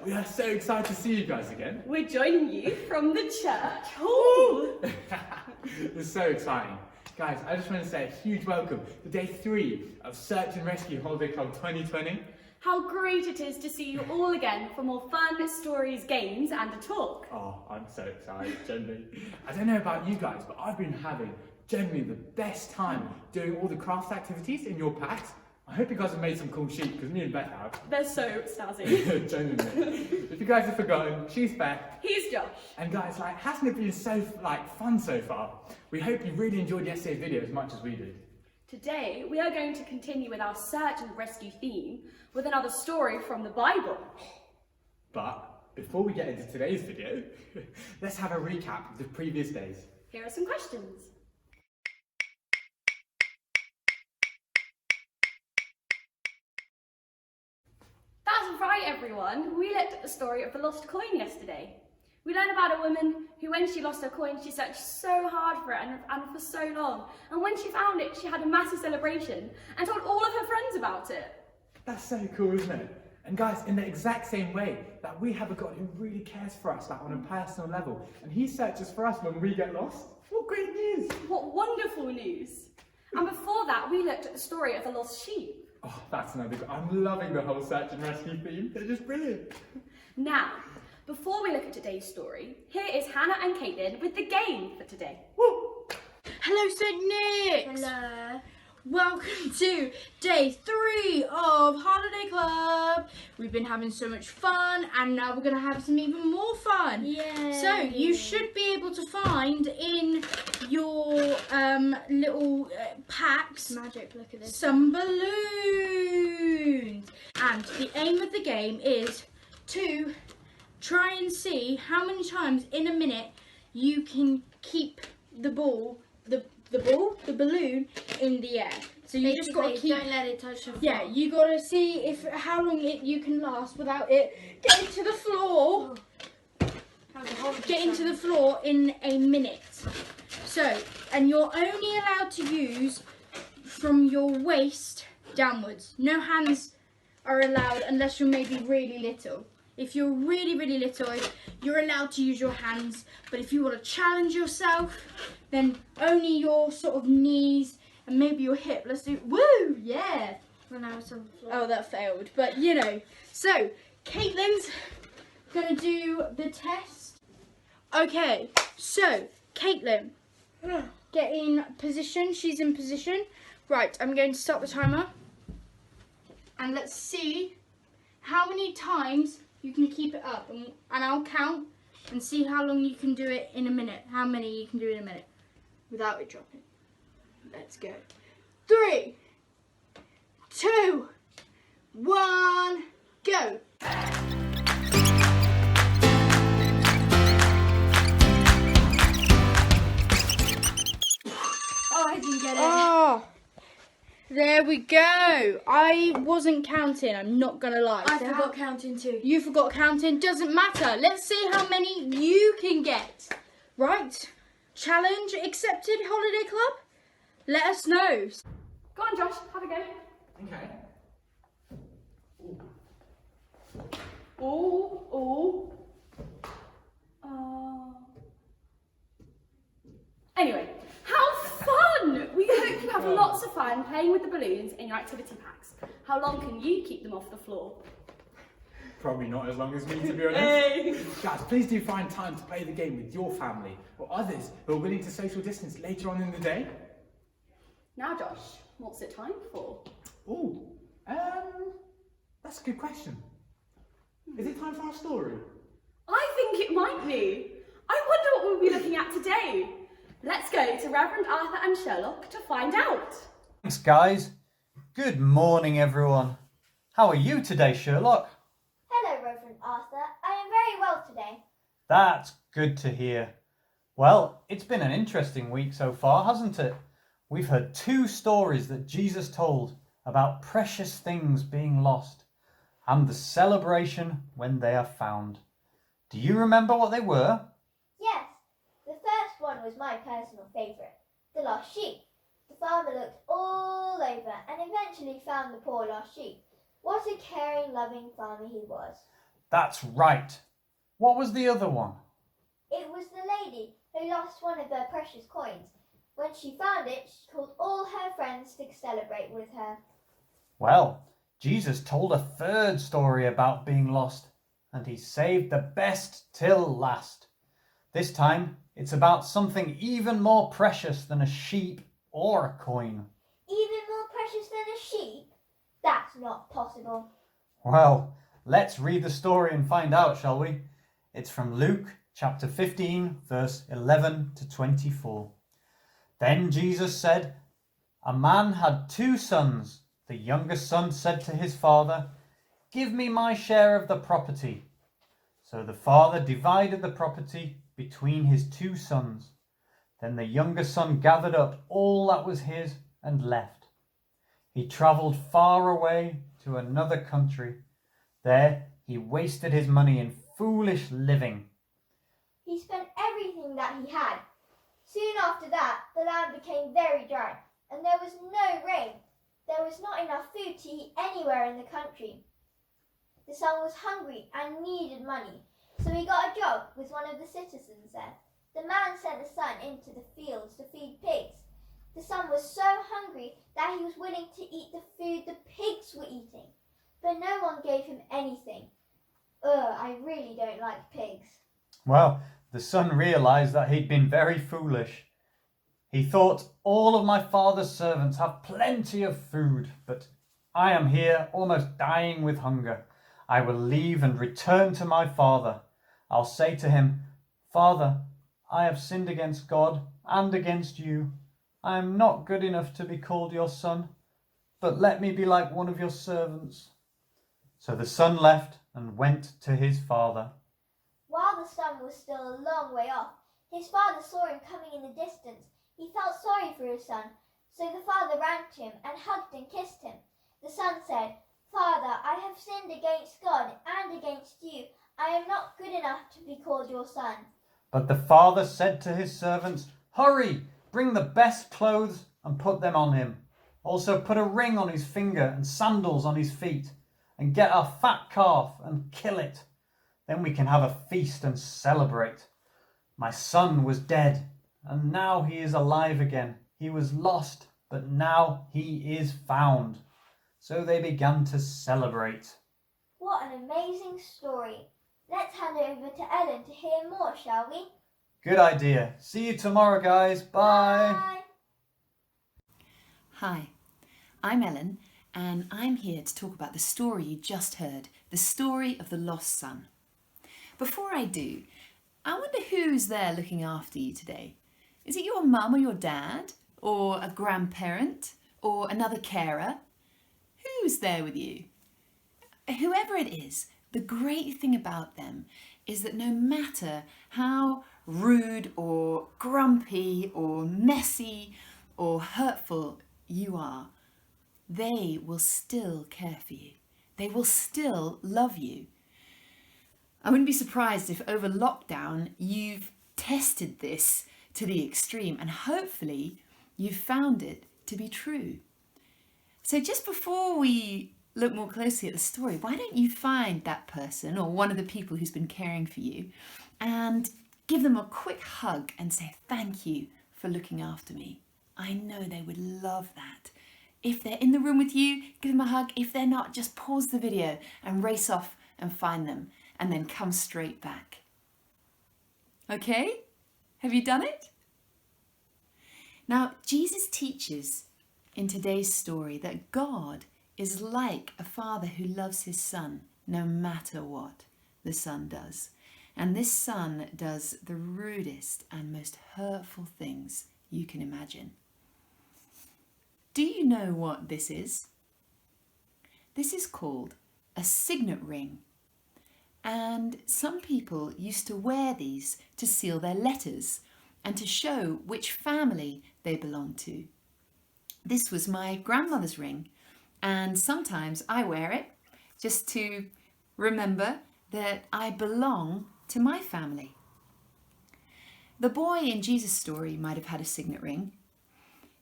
We are so excited to see you guys again. We're joining you from the church hall. It's so exciting. Guys, I just want to say a huge welcome to day 3 of Search and Rescue Holiday Club 2020. How great it is to see you all again for more fun, stories, games and a talk. Oh, I'm so excited, genuinely. I don't know about you guys, but I've been having genuinely the best time doing all the craft activities in your packs. I hope you guys have made some cool sheets, because me and Beth have. They're so snazzy. Genuinely. If you guys have forgotten, she's Beth. He's Josh. And guys, hasn't it been so fun so far? We hope you really enjoyed yesterday's video as much as we did. Today we are going to continue with our search and rescue theme with another story from the Bible. But before we get into today's video, let's have a recap of the previous days. Here are some questions. That's right, everyone. We looked at the story of the lost coin yesterday. We learned about a woman who, when she lost her coin, she searched so hard for it and for so long. And when she found it, she had a massive celebration and told all of her friends about it. That's so cool, isn't it? And guys, in the exact same way that we have a God who really cares for us, on a personal level, and he searches for us when we get lost. What great news! What wonderful news! And before that, we looked at the story of the lost sheep. Oh, that's another good. I'm loving the whole search and rescue theme. They're just brilliant. Now, before we look at today's story, here is Hannah and Caitlin with the game for today. Woo! Hello, St. Nick's! Hello. Welcome to day 3 of Holiday Club. We've been having so much fun and now we're going to have some even more fun. Yay. So you should be able to find in your little packs Magic, look at this. some balloons. And the aim of the game is to try and see how many times in a minute you can keep the balloon in the air. So you just got to keep. Don't let it touch the floor. Yeah, you got to see how long you can last without it getting to the floor. Getting to the floor in a minute. So, and you're only allowed to use from your waist downwards. No hands are allowed unless you're maybe really little. If you're really, really little, you're allowed to use your hands. But if you want to challenge yourself, then only your sort of knees and maybe your hip. Let's do, woo, yeah. When I was on the floor. Oh, that failed. But, you know. So, Caitlin's going to do the test. Okay, so, Caitlin, get in position. She's in position. Right, I'm going to start the timer. And let's see how many times you can keep it up, and I'll count and see how long you can do it in a minute. How many you can do in a minute without it dropping. Let's go. 3, 2, 1, go. Oh, I didn't get it. Oh, there we go. I wasn't counting, I'm not gonna lie. I So forgot counting too. You forgot counting, doesn't matter. Let's see how many you can get. Right? Challenge accepted, Holiday Club? Let us know. Go on, Josh, have a go. Okay. Oh. Anyway, how fun! We hope you have lots of fun playing with the balloons in your activity packs. How long can you keep them off the floor? Probably not as long as me, to be honest. Guys, please do find time to play the game with your family or others who are willing to social distance later on in the day. Now, Josh, what's it time for? Ooh, that's a good question. Is it time for our story? I think it might be. I wonder what we'll be looking at today. Let's go to Reverend Arthur and Sherlock to find out. Thanks, guys. Good morning, everyone. How are you today, Sherlock? Hello, Reverend Arthur. I am very well today. That's good to hear. Well, it's been an interesting week so far, hasn't it? We've heard 2 stories that Jesus told about precious things being lost and the celebration when they are found. Do you remember what they were? Yes, the first one was my personal favourite, the lost sheep. The farmer looked all over and eventually found the poor lost sheep. What a caring, loving farmer he was. That's right. What was the other one? It was the lady who lost one of her precious coins. When she found it, she called all her friends to celebrate with her. Well, Jesus told a third story about being lost, and he saved the best till last. This time, it's about something even more precious than a sheep or a coin. Even more precious than a sheep? That's not possible. Well, let's read the story and find out, shall we? It's from Luke chapter 15, verse 11 to 24. Then Jesus said, "A man had 2 sons. The youngest son said to his father, 'Give me my share of the property.' So the father divided the property between his 2 sons. Then the younger son gathered up all that was his and left. He travelled far away to another country. There he wasted his money in foolish living." He spent everything that he had. Soon after that, the land became very dry, and there was no rain. There was not enough food to eat anywhere in the country. The son was hungry and needed money, so he got a job with one of the citizens there. The man sent the son into the fields to feed pigs. The son was so hungry that he was willing to eat the food the pigs were eating, but no one gave him anything. I really don't like pigs. Well, the son realized that he'd been very foolish. He thought, "All of my father's servants have plenty of food, but I am here almost dying with hunger. I will leave and return to my father. I'll say to him, 'Father, I have sinned against God and against you. I am not good enough to be called your son, but let me be like one of your servants.' So the son left and went to his father. While the son was still a long way off, his father saw him coming in the distance. He felt sorry for his son, so the father ran to him and hugged and kissed him. The son said, 'Father, I have sinned against God and against you. I am not good enough to be called your son.' But the father said to his servants, 'Hurry, bring the best clothes and put them on him. Also put a ring on his finger and sandals on his feet, and get a fat calf and kill it. Then we can have a feast and celebrate. My son was dead, and now he is alive again. He was lost, but now he is found.' So they began to celebrate." What an amazing story. Let's hand over to Ellen to hear more, shall we? Good idea. See you tomorrow, guys. Bye. Bye. Hi, I'm Ellen, and I'm here to talk about the story you just heard, the story of the lost son. Before I do, I wonder who's there looking after you today. Is it your mum or your dad, or a grandparent, or another carer? Who's there with you? Whoever it is, the great thing about them is that no matter how rude or grumpy or messy or hurtful you are, they will still care for you. They will still love you. I wouldn't be surprised if over lockdown you've tested this to the extreme, and hopefully you've found it to be true. So just before we look more closely at the story, why don't you find that person or one of the people who's been caring for you and give them a quick hug and say, "Thank you for looking after me." I know they would love that. If they're in the room with you, give them a hug. If they're not, just pause the video and race off and find them and then come straight back. Okay? Have you done it? Now, Jesus teaches in today's story that God is like a father who loves his son no matter what the son does. And this son does the rudest and most hurtful things you can imagine. Do you know what this is? This is called a signet ring. And some people used to wear these to seal their letters and to show which family they belonged to. This was my grandmother's ring, and sometimes I wear it just to remember that I belong to my family. The boy in Jesus' story might have had a signet ring,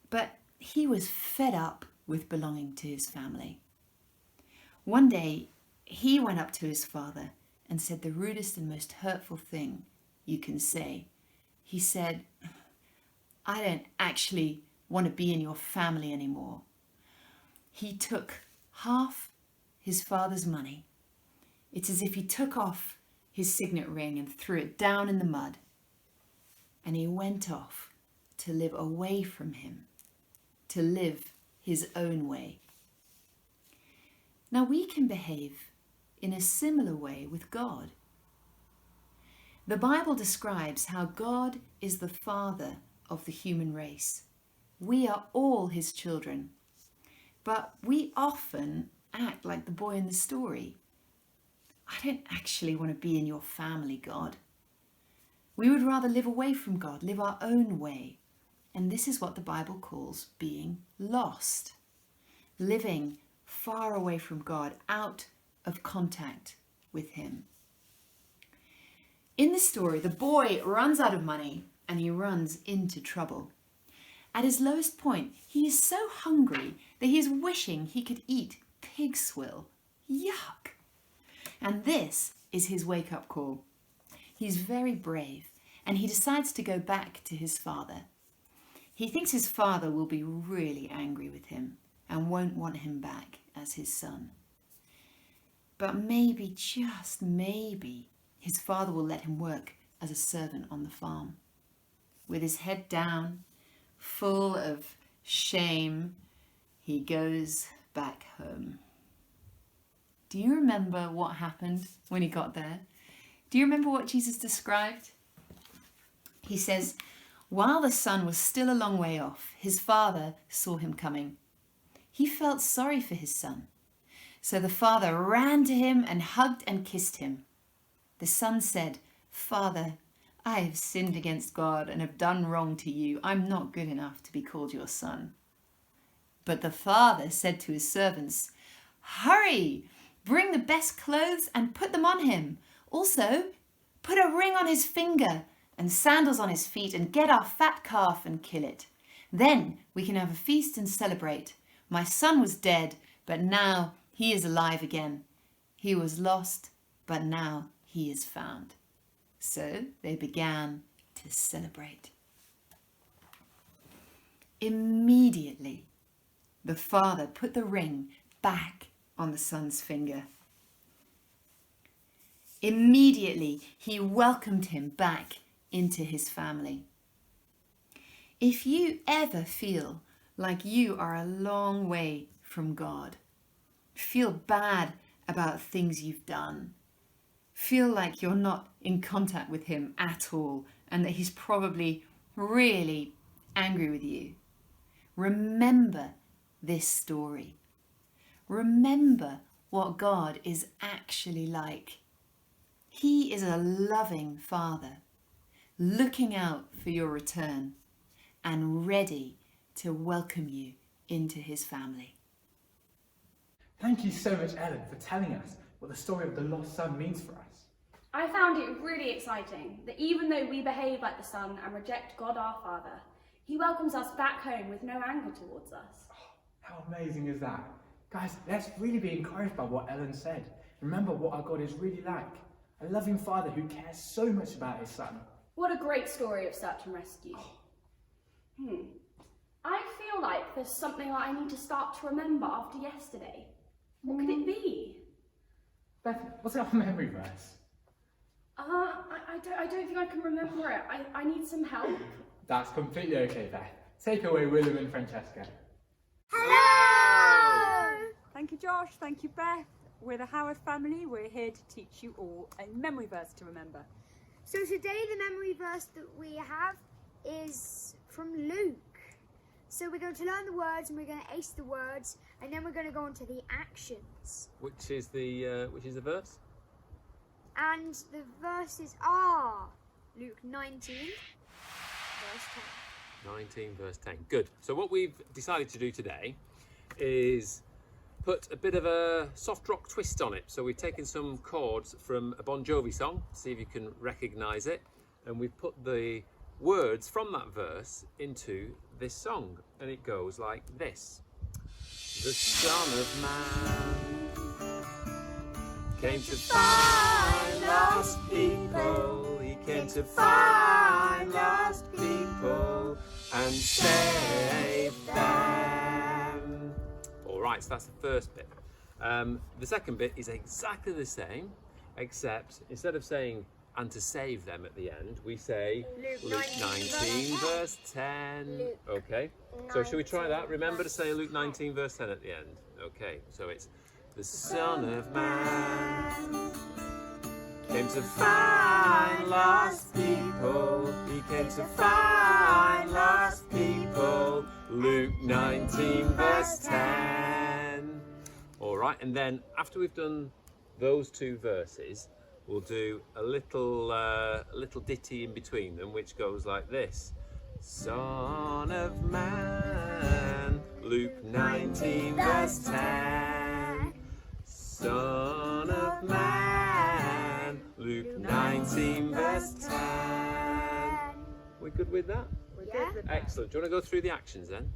but he was fed up with belonging to his family. One day, he went up to his father and said the rudest and most hurtful thing you can say. He said, "I don't actually want to be in your family anymore." He took half his father's money. It's as if he took off his signet ring and threw it down in the mud. And he went off to live away from him, to live his own way. Now we can behave in a similar way with God. The Bible describes how God is the father of the human race. We are all his children, but we often act like the boy in the story. I don't actually want to be in your family, God. We would rather live away from God, live our own way. And this is what the Bible calls being lost. Living far away from God, out of contact with him. In the story, the boy runs out of money and he runs into trouble. At his lowest point, he is so hungry that he is wishing he could eat pig swill. Yuck! And this is his wake-up call. He's very brave and he decides to go back to his father. He thinks his father will be really angry with him and won't want him back as his son. But maybe, just maybe, his father will let him work as a servant on the farm. With his head down, full of shame, he goes back home. Do you remember what happened when he got there? Do you remember what Jesus described? He says, while the son was still a long way off, his father saw him coming. He felt sorry for his son. So the father ran to him and hugged and kissed him. The son said, "Father, I have sinned against God and have done wrong to you. I'm not good enough to be called your son." But the father said to his servants, "Hurry, bring the best clothes and put them on him. Also, put a ring on his finger and sandals on his feet, and get our fat calf and kill it. Then we can have a feast and celebrate. My son was dead, but now he is alive again. He was lost, but now he is found." So they began to celebrate. Immediately, the father put the ring back on the son's finger. Immediately, he welcomed him back into his family. If you ever feel like you are a long way from God, feel bad about things you've done, feel like you're not in contact with him at all and that he's probably really angry with you, remember this story. Remember what God is actually like. He is a loving father, looking out for your return and ready to welcome you into his family. Thank you so much, Ellen, for telling us what the story of the lost son means for us. I found it really exciting that even though we behave like the son and reject God our Father, he welcomes us back home with no anger towards us. How amazing is that? Guys, let's really be encouraged by what Ellen said. Remember what our God is really like. A loving father who cares so much about his son. What a great story of search and rescue. I feel like there's something that I need to start to remember after yesterday. What could it be? Beth, what's our memory verse? I don't think I can remember it. I need some help. That's completely okay, Beth. Take away William and Francesca. Hello! Thank you, Josh. Thank you, Beth. We're the Howard family. We're here to teach you all a memory verse to remember. So today the memory verse that we have is from Luke. So we're going to learn the words and we're going to ace the words and then we're going to go on to the actions. Which is the verse? And the verses are Luke 19, verse 10. 19 verse 10. Good. So what we've decided to do today is put a bit of a soft rock twist on it. So we've taken some chords from a Bon Jovi song, see if you can recognise it, and we've put the words from that verse into this song, and it goes like this. The Son of Man came to find to find lost people and save them. All right, so that's the first bit. The second bit is exactly the same, except instead of saying and to save them at the end, we say Luke 19 verse 10. Okay, so shall we try that? Remember to say Luke 19 verse 10 at the end. Okay, so it's the Son of Man came to find lost people. He came to find lost people. Luke 19 verse 10. All right, and then after we've done those two verses, we'll do a little ditty in between them, which goes like this: Son of Man, Luke 19 verse 10. Son of Man, Luke 19 verse 10. We good with that? Yeah. Excellent. Do you want to go through the actions then?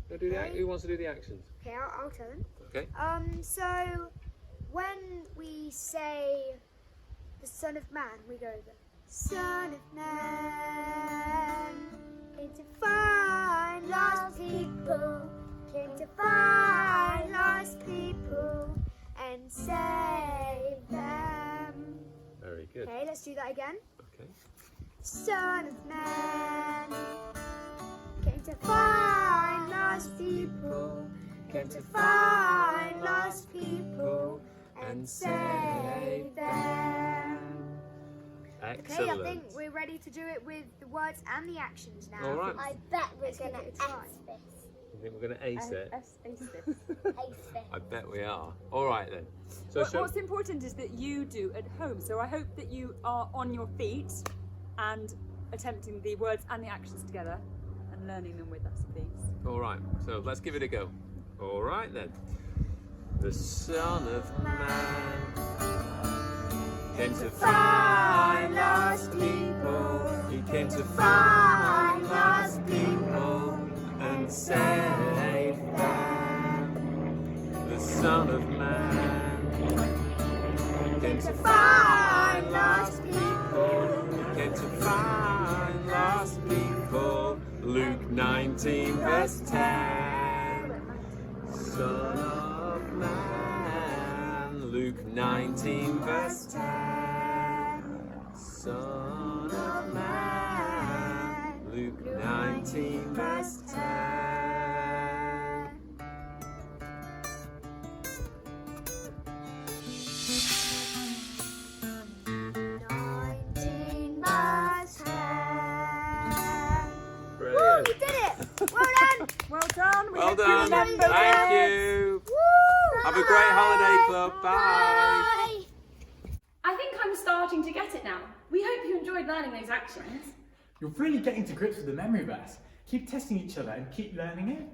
Who wants to do the actions? Okay, I'll tell them. Okay. So when we say the Son of Man, we go the Son of Man came to find lost people, came to find lost people and save them. Very good. Okay, let's do that again. Okay. Son of Man came to find lost people, came to find lost people and save them. Excellent. Okay, I think we're ready to do it with the words and the actions now. All right. I bet we're Let's give going to it ace a try. this. You think we're going to ace it? Ace this. Ace this. I bet we are. All right then. So What's important is that you do at home. So I hope that you are on your feet and attempting the words and the actions together and learning them with us, please. all right. So let's give it a go. All right then. The Son of Man came to find lost people. He came to find lost people and save them. The Son of Man came to find lost people. He came to find lost people. Luke 19 verse 10. Son of Man. Luke 19 verse 10. Son of Man. Luke 19 verse 10. 19 verse 10. Woo, Brilliant. you did it! Well done! Well done. We Well hope you done. remember Thank it. you. Woo! Have a great holiday club. Bye. I think I'm starting to get it now. We hope you enjoyed learning those actions. You're really getting to grips with the memory verse. Keep testing each other and keep learning it.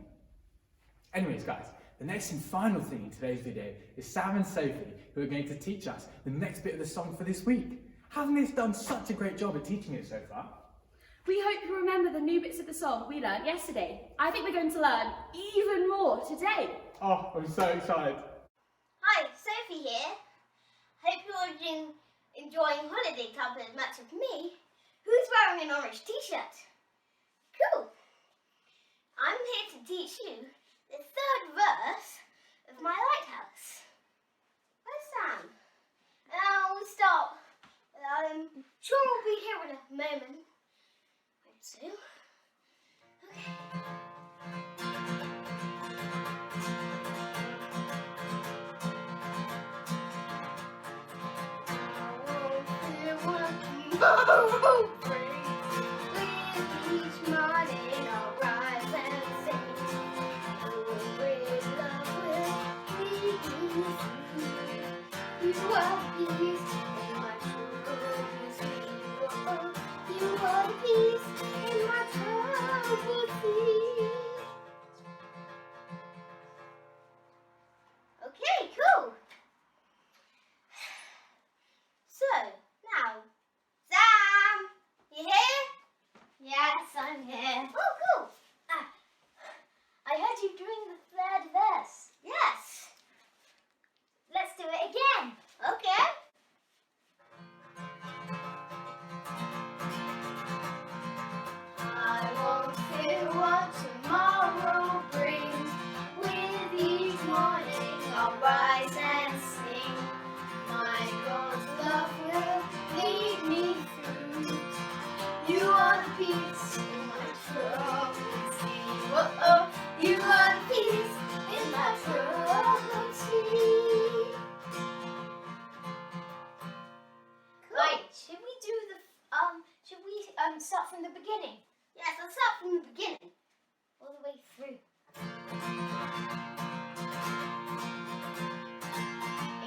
Anyways, guys, the next and final thing in today's video is Sam and Sophie, who are going to teach us the next bit of the song for this week. Haven't they done such a great job at teaching it so far? We hope you remember the new bits of the song we learned yesterday. I think we're going to learn even more today. Oh, I'm so excited. Hi, Sophie here. Hope you're enjoying holiday club as much as me. Who's wearing an orange t-shirt? Cool. I'm here to teach you the third verse of my lighthouse. Where's Sam? We'll start. Sure, we'll be here in a moment. Hope so. Okay. Okay, cool. So, now, Sam! and start from the beginning? Yes, let's start from the beginning. All the way through.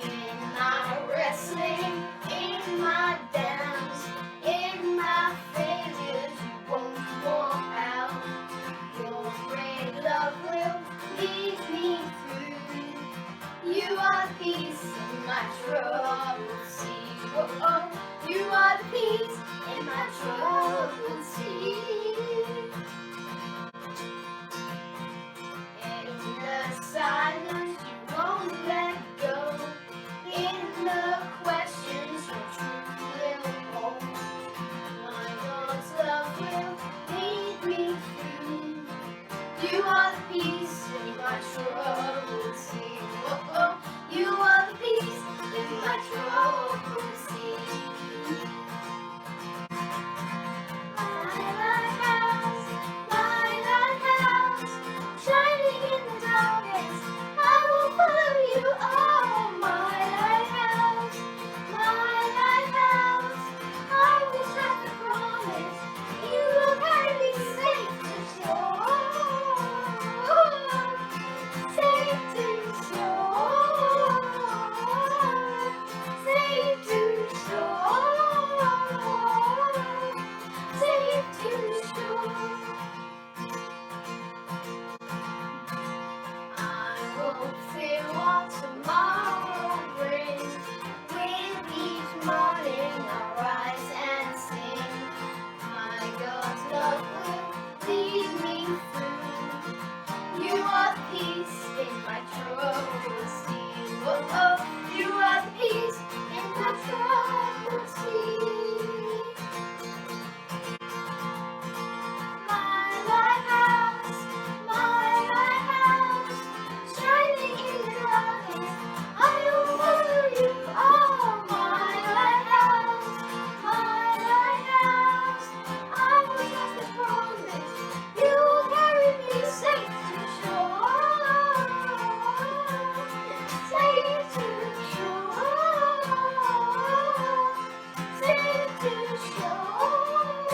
In my wrestling, in my dance, in my failures, you won't walk out. Your great love will lead me through. You are the peace in my troubled sea. Oh, you are the peace in my troubled sea. In the silence, you won't let go. In the questions, your truth will hold. My God's love will lead me through. You are the peace in my troubled sea. Oh, you are the peace in my troubled sea. My lighthouse, shining in the darkness, I will follow you. Oh, my lighthouse, I will trust the promise. You will carry me safe to shore, safe to shore, safe to shore, safe to shore. I won't fear what tomorrow brings. With each morning I'll rise and sing. My God's love will lead me through. You are the peace in my troubled sea. Oh, you are the peace in my troubled sea. My lighthouse, shining in the darkness, I will follow you. Oh, my lighthouse, I will trust the promise. You will carry me safe to shore, safe to shore, safe to shore,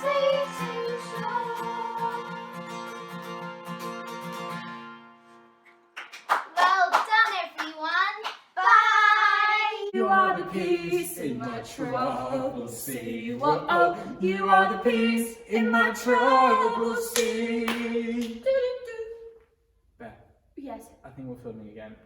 safe to shore. Well done, everyone. Bye. You are the peace in my troubled sea. Whoa, you are the peace in my troubled sea. Beth, Yes. I think we're filming again.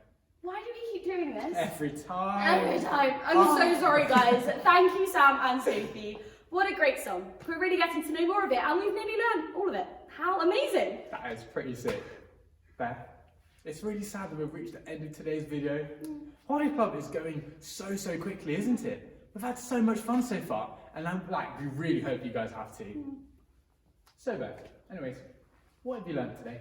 Why do we keep doing this? Every time. Every time. I'm so sorry, guys. Thank you, Sam and Sophie. What a great song. We're really getting to know more of it, and we've nearly learned all of it. How amazing. That is pretty sick. Beth, it's really sad that we've reached the end of today's video. Holiday Club is going so quickly, isn't it? We've had so much fun so far, and we really hope you guys have too. So Beth, anyways, what have you learned today?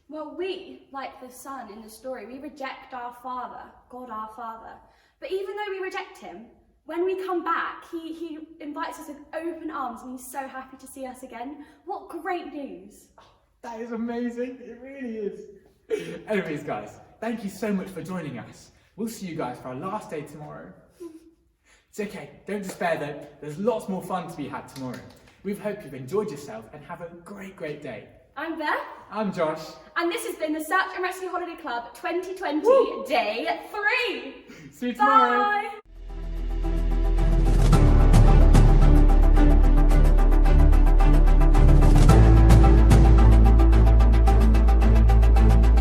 Well, we, like the son in the story, we reject our Father, God our Father. But even though we reject him, when we come back, he invites us with open arms, and he's so happy to see us again. What great news. That is amazing, it really is. Anyways guys, thank you so much for joining us. We'll see you guys for our last day tomorrow. It's okay, don't despair though, there's lots more fun to be had tomorrow. We hope you've enjoyed yourself and have a great day. I'm Beth. I'm Josh. And this has been the Search and Rescue Holiday Club 2020 Day 3. See you tomorrow. Bye.